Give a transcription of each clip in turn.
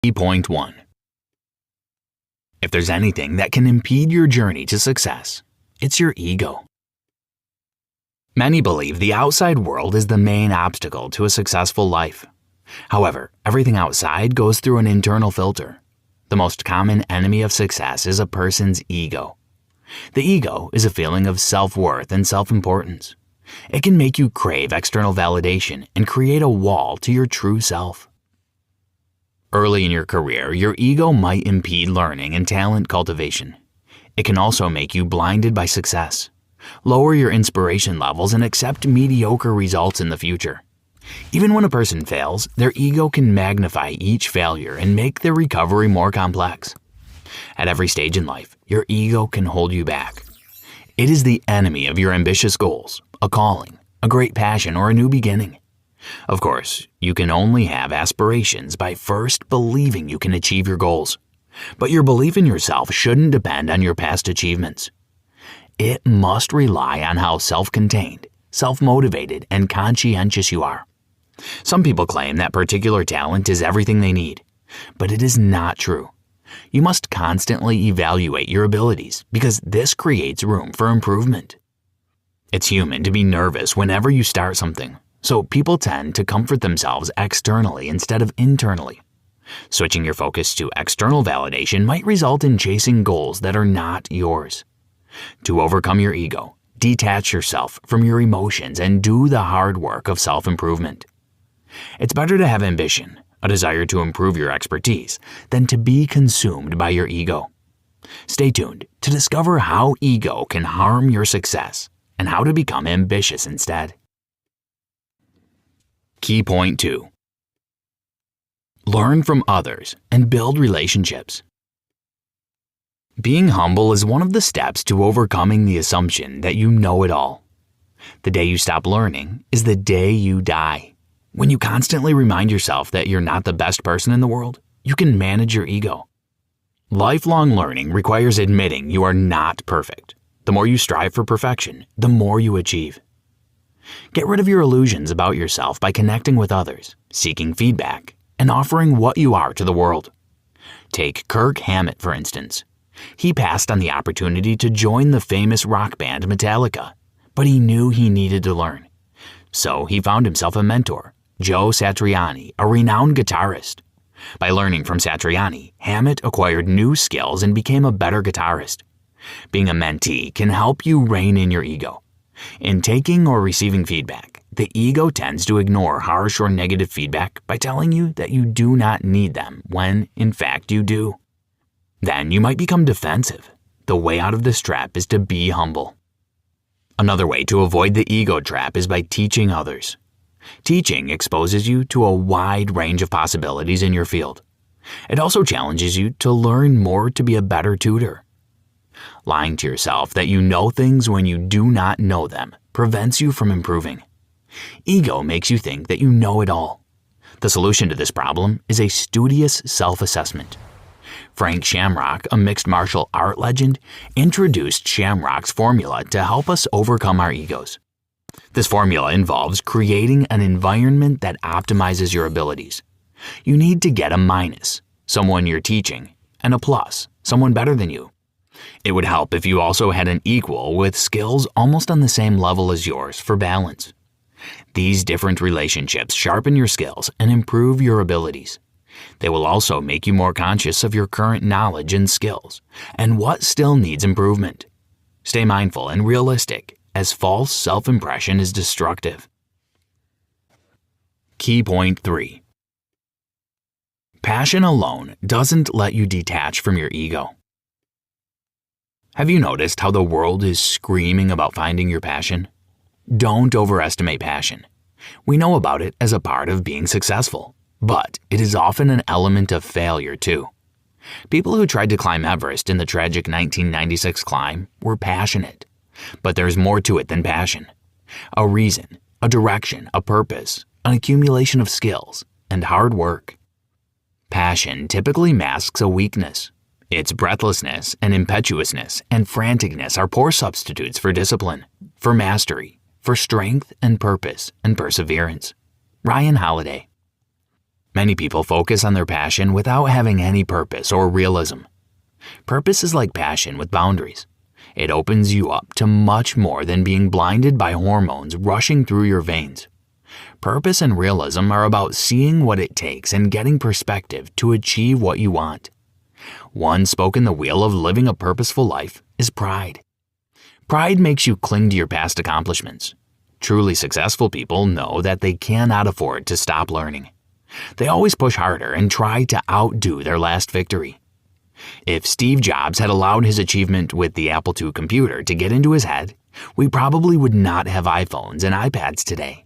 Key point 1. If there's anything that can impede your journey to success, it's your ego. Many believe the outside world is the main obstacle to a successful life. However, everything outside goes through an internal filter. The most common enemy of success is a person's ego. The ego is a feeling of self-worth and self-importance. It can make you crave external validation and create a wall to your true self. Early in your career, your ego might impede learning and talent cultivation. It can also make you blinded by success, lower your inspiration levels, and accept mediocre results in the future. Even when a person fails, their ego can magnify each failure and make their recovery more complex. At every stage in life, your ego can hold you back. It is the enemy of your ambitious goals, a calling, a great passion, or a new beginning. Of course, you can only have aspirations by first believing you can achieve your goals. But your belief in yourself shouldn't depend on your past achievements. It must rely on how self-contained, self-motivated, and conscientious you are. Some people claim that particular talent is everything they need, but it is not true. You must constantly evaluate your abilities because this creates room for improvement. It's human to be nervous whenever you start something, so people tend to comfort themselves externally instead of internally. Switching your focus to external validation might result in chasing goals that are not yours. To overcome your ego, detach yourself from your emotions and do the hard work of self-improvement. It's better to have ambition, a desire to improve your expertise, than to be consumed by your ego. Stay tuned to discover how ego can harm your success and how to become ambitious instead. Key point 2. Learn from others and build relationships. Being humble is one of the steps to overcoming the assumption that you know it all. The day you stop learning is the day you die. When you constantly remind yourself that you're not the best person in the world, you can manage your ego. Lifelong learning requires admitting you are not perfect. The more you strive for perfection, the more you achieve. Get rid of your illusions about yourself by connecting with others, seeking feedback, and offering what you are to the world. Take Kirk Hammett, for instance. He passed on the opportunity to join the famous rock band Metallica, but he knew he needed to learn. So he found himself a mentor, Joe Satriani, a renowned guitarist. By learning from Satriani, Hammett acquired new skills and became a better guitarist. Being a mentee can help you rein in your ego. In taking or receiving feedback, the ego tends to ignore harsh or negative feedback by telling you that you do not need them when, in fact, you do. Then you might become defensive. The way out of this trap is to be humble. Another way to avoid the ego trap is by teaching others. Teaching exposes you to a wide range of possibilities in your field. It also challenges you to learn more to be a better tutor. Lying to yourself that you know things when you do not know them prevents you from improving. Ego makes you think that you know it all. The solution to this problem is a studious self-assessment. Frank Shamrock, a mixed martial art legend, introduced Shamrock's formula to help us overcome our egos. This formula involves creating an environment that optimizes your abilities. You need to get a minus, someone you're teaching, and a plus, someone better than you. It would help if you also had an equal with skills almost on the same level as yours for balance. These different relationships sharpen your skills and improve your abilities. They will also make you more conscious of your current knowledge and skills and what still needs improvement. Stay mindful and realistic, as false self-impression is destructive. Key point 3. Passion alone doesn't let you detach from your ego. Have you noticed how the world is screaming about finding your passion? Don't overestimate passion. We know about it as a part of being successful, but it is often an element of failure too. People who tried to climb Everest in the tragic 1996 climb were passionate, but there's more to it than passion. A reason, a direction, a purpose, an accumulation of skills, and hard work. Passion typically masks a weakness. Its breathlessness and impetuousness and franticness are poor substitutes for discipline, for mastery, for strength and purpose and perseverance. Ryan Holiday. Many people focus on their passion without having any purpose or realism. Purpose is like passion with boundaries. It opens you up to much more than being blinded by hormones rushing through your veins. Purpose and realism are about seeing what it takes and getting perspective to achieve what you want. One spoke in the wheel of living a purposeful life is pride. Pride makes you cling to your past accomplishments. Truly successful people know that they cannot afford to stop learning. They always push harder and try to outdo their last victory. If Steve Jobs had allowed his achievement with the Apple II computer to get into his head, we probably would not have iPhones and iPads today.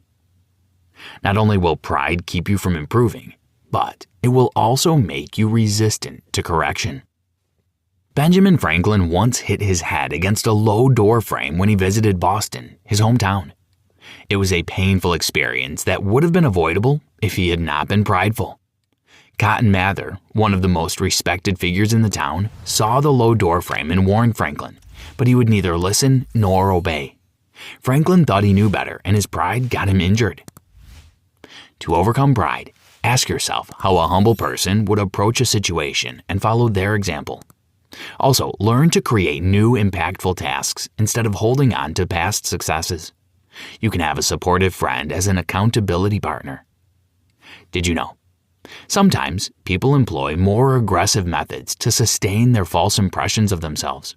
Not only will pride keep you from improving, but it will also make you resistant to correction. Benjamin Franklin once hit his head against a low door frame when he visited Boston, his hometown. It was a painful experience that would have been avoidable if he had not been prideful. Cotton Mather, one of the most respected figures in the town, saw the low door frame and warned Franklin, but he would neither listen nor obey. Franklin thought he knew better, and his pride got him injured. To overcome pride, ask yourself how a humble person would approach a situation and follow their example. Also, learn to create new impactful tasks instead of holding on to past successes. You can have a supportive friend as an accountability partner. Did you know? Sometimes people employ more aggressive methods to sustain their false impressions of themselves.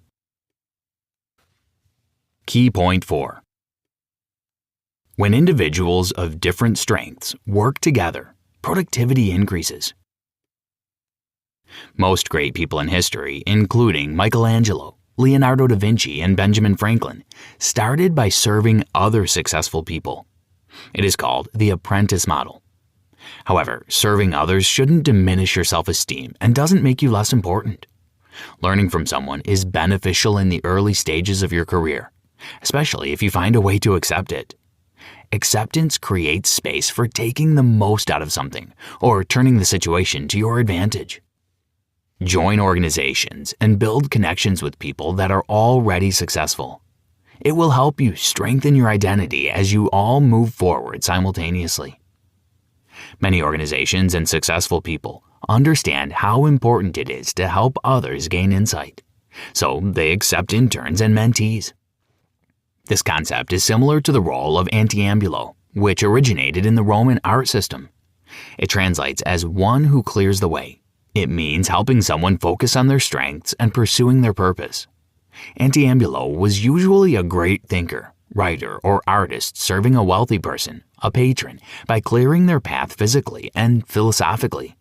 Key point 4. When individuals of different strengths work together, productivity increases. Most great people in history, including Michelangelo, Leonardo da Vinci, and Benjamin Franklin, started by serving other successful people. It is called the apprentice model. However, serving others shouldn't diminish your self-esteem and doesn't make you less important. Learning from someone is beneficial in the early stages of your career, especially if you find a way to accept it. Acceptance creates space for taking the most out of something or turning the situation to your advantage. Join organizations and build connections with people that are already successful. It will help you strengthen your identity as you all move forward simultaneously. Many organizations and successful people understand how important it is to help others gain insight, so they accept interns and mentees. This concept is similar to the role of antiambulo, which originated in the Roman art system. It translates as one who clears the way. It means helping someone focus on their strengths and pursuing their purpose. Antiambulo was usually a great thinker, writer, or artist serving a wealthy person, a patron, by clearing their path physically and philosophically.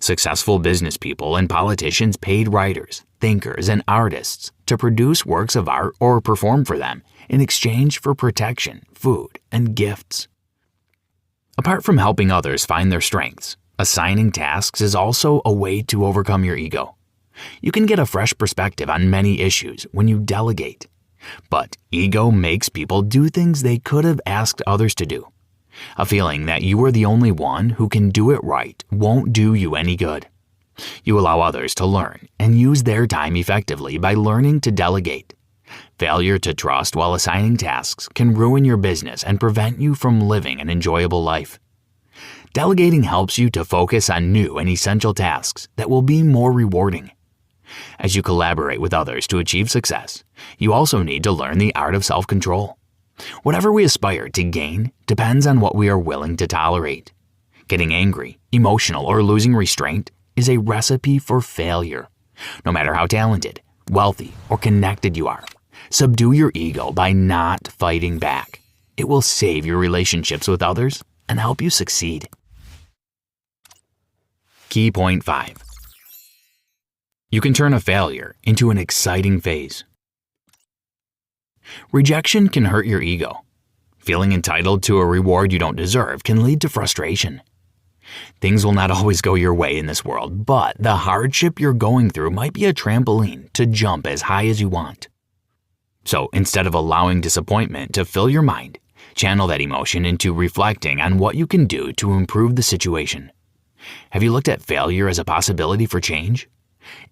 Successful business people and politicians paid writers, thinkers, and artists to produce works of art or perform for them in exchange for protection, food, and gifts. Apart from helping others find their strengths, assigning tasks is also a way to overcome your ego. You can get a fresh perspective on many issues when you delegate. But ego makes people do things they could have asked others to do. A feeling that you are the only one who can do it right won't do you any good. You allow others to learn and use their time effectively by learning to delegate. Failure to trust while assigning tasks can ruin your business and prevent you from living an enjoyable life. Delegating helps you to focus on new and essential tasks that will be more rewarding. As you collaborate with others to achieve success, you also need to learn the art of self-control. Whatever we aspire to gain depends on what we are willing to tolerate. Getting angry, emotional, or losing restraint is a recipe for failure. No matter how talented, wealthy, or connected you are, subdue your ego by not fighting back. It will save your relationships with others and help you succeed. Key point 5. You can turn a failure into an exciting phase. Rejection can hurt your ego. Feeling entitled to a reward you don't deserve can lead to frustration. Things will not always go your way in this world, but the hardship you're going through might be a trampoline to jump as high as you want. So instead of allowing disappointment to fill your mind, channel that emotion into reflecting on what you can do to improve the situation. Have you looked at failure as a possibility for change?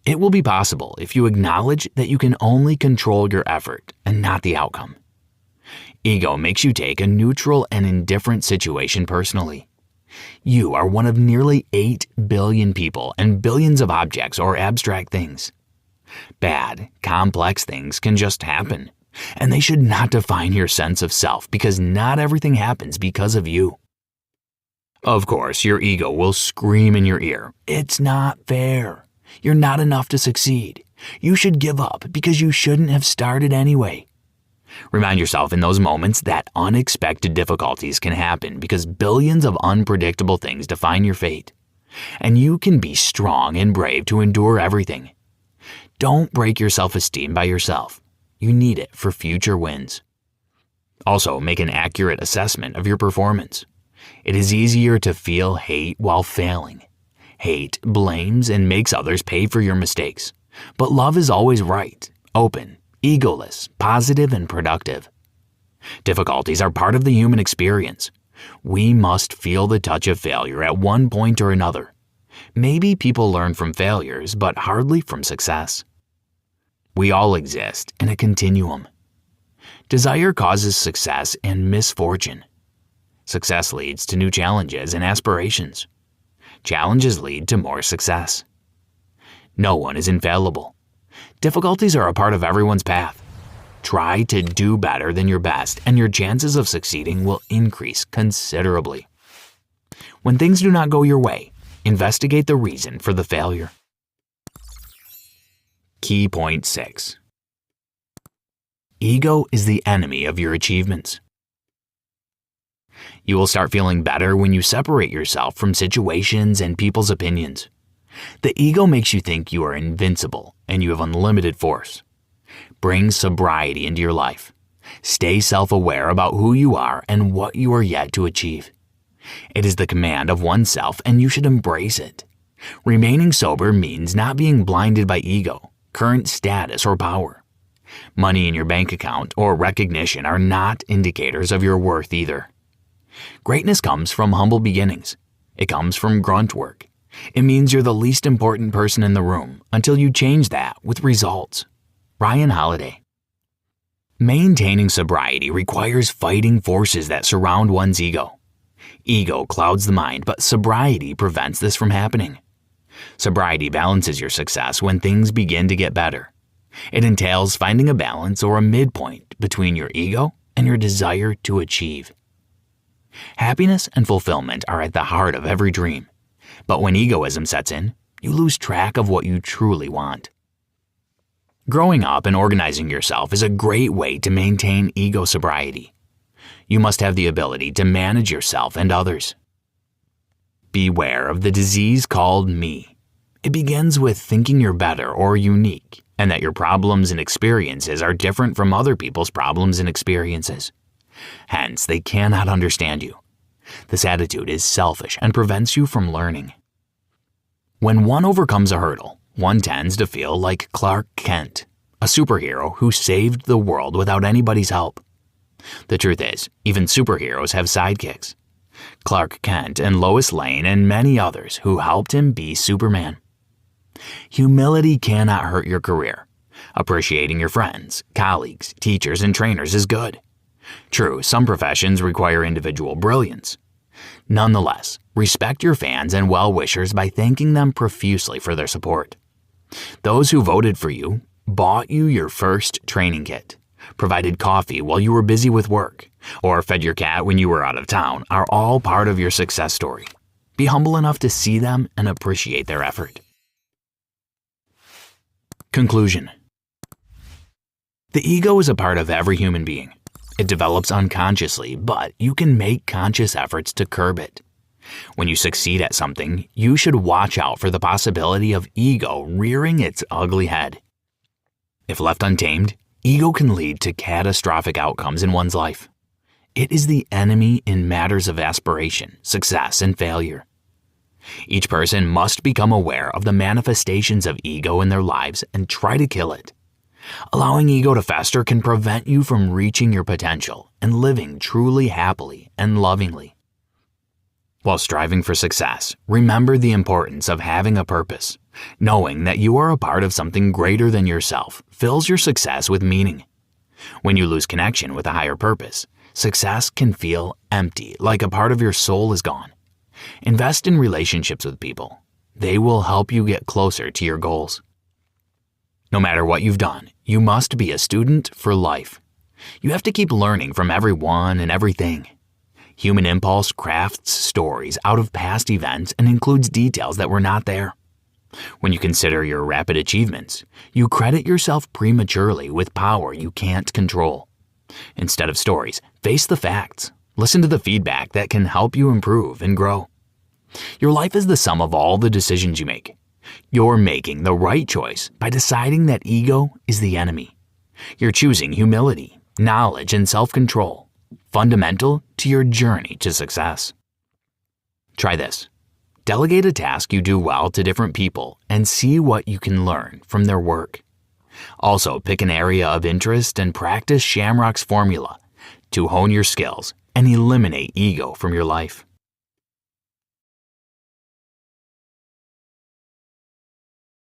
It will be possible if you acknowledge that you can only control your effort and not the outcome. Ego makes you take a neutral and indifferent situation personally. You are one of nearly 8 billion people and billions of objects or abstract things. Bad, complex things can just happen, and they should not define your sense of self because not everything happens because of you. Of course, your ego will scream in your ear, "It's not fair. You're not enough to succeed. You should give up because you shouldn't have started anyway." Remind yourself in those moments that unexpected difficulties can happen because billions of unpredictable things define your fate, and you can be strong and brave to endure everything. Don't break your self-esteem by yourself. You need it for future wins. Also, make an accurate assessment of your performance. It is easier to feel hate while failing. Hate blames and makes others pay for your mistakes. But love is always right, open, egoless, positive, and productive. Difficulties are part of the human experience. We must feel the touch of failure at one point or another. Maybe people learn from failures, but hardly from success. We all exist in a continuum. Desire causes success and misfortune. Success leads to new challenges and aspirations. Challenges lead to more success. No one is infallible. Difficulties are a part of everyone's path. Try to do better than your best, and your chances of succeeding will increase considerably. When things do not go your way, investigate the reason for the failure. Key point 6. Ego is the enemy of your achievements. You will start feeling better when you separate yourself from situations and people's opinions. The ego makes you think you are invincible and you have unlimited force. Bring sobriety into your life. Stay self-aware about who you are and what you are yet to achieve. It is the command of oneself and you should embrace it. Remaining sober means not being blinded by ego, current status, or power. Money in your bank account or recognition are not indicators of your worth either. Greatness comes from humble beginnings. It comes from grunt work. It means you're the least important person in the room until you change that with results. Ryan Holiday. Maintaining sobriety requires fighting forces that surround one's ego. Ego clouds the mind, but sobriety prevents this from happening. Sobriety balances your success when things begin to get better. It entails finding a balance or a midpoint between your ego and your desire to achieve. Happiness and fulfillment are at the heart of every dream, but when egoism sets in, you lose track of what you truly want. Growing up and organizing yourself is a great way to maintain ego sobriety. You must have the ability to manage yourself and others. Beware of the disease called me. It begins with thinking you're better or unique, and that your problems and experiences are different from other people's problems and experiences. Hence, they cannot understand you. This attitude is selfish and prevents you from learning. When one overcomes a hurdle, one tends to feel like Clark Kent, a superhero who saved the world without anybody's help. The truth is, even superheroes have sidekicks. Clark Kent and Lois Lane and many others who helped him be Superman. Humility cannot hurt your career. Appreciating your friends, colleagues, teachers, and trainers is good. True, some professions require individual brilliance. Nonetheless, respect your fans and well-wishers by thanking them profusely for their support. Those who voted for you, bought you your first training kit, provided coffee while you were busy with work, or fed your cat when you were out of town are all part of your success story. Be humble enough to see them and appreciate their effort. Conclusion. The ego is a part of every human being. It develops unconsciously, but you can make conscious efforts to curb it. When you succeed at something, you should watch out for the possibility of ego rearing its ugly head. If left untamed, ego can lead to catastrophic outcomes in one's life. It is the enemy in matters of aspiration, success, and failure. Each person must become aware of the manifestations of ego in their lives and try to kill it. Allowing ego to fester can prevent you from reaching your potential and living truly happily and lovingly. While striving for success, remember the importance of having a purpose. Knowing that you are a part of something greater than yourself fills your success with meaning. When you lose connection with a higher purpose, success can feel empty, like a part of your soul is gone. Invest in relationships with people. They will help you get closer to your goals. No matter what you've done, you must be a student for life. You have to keep learning from everyone and everything. Human impulse crafts stories out of past events and includes details that were not there. When you consider your rapid achievements, you credit yourself prematurely with power you can't control. Instead of stories, face the facts. Listen to the feedback that can help you improve and grow. Your life is the sum of all the decisions you make. You're making the right choice by deciding that ego is the enemy. You're choosing humility, knowledge, and self-control, fundamental to your journey to success. Try this. Delegate a task you do well to different people and see what you can learn from their work. Also, pick an area of interest and practice Shamrock's formula to hone your skills and eliminate ego from your life.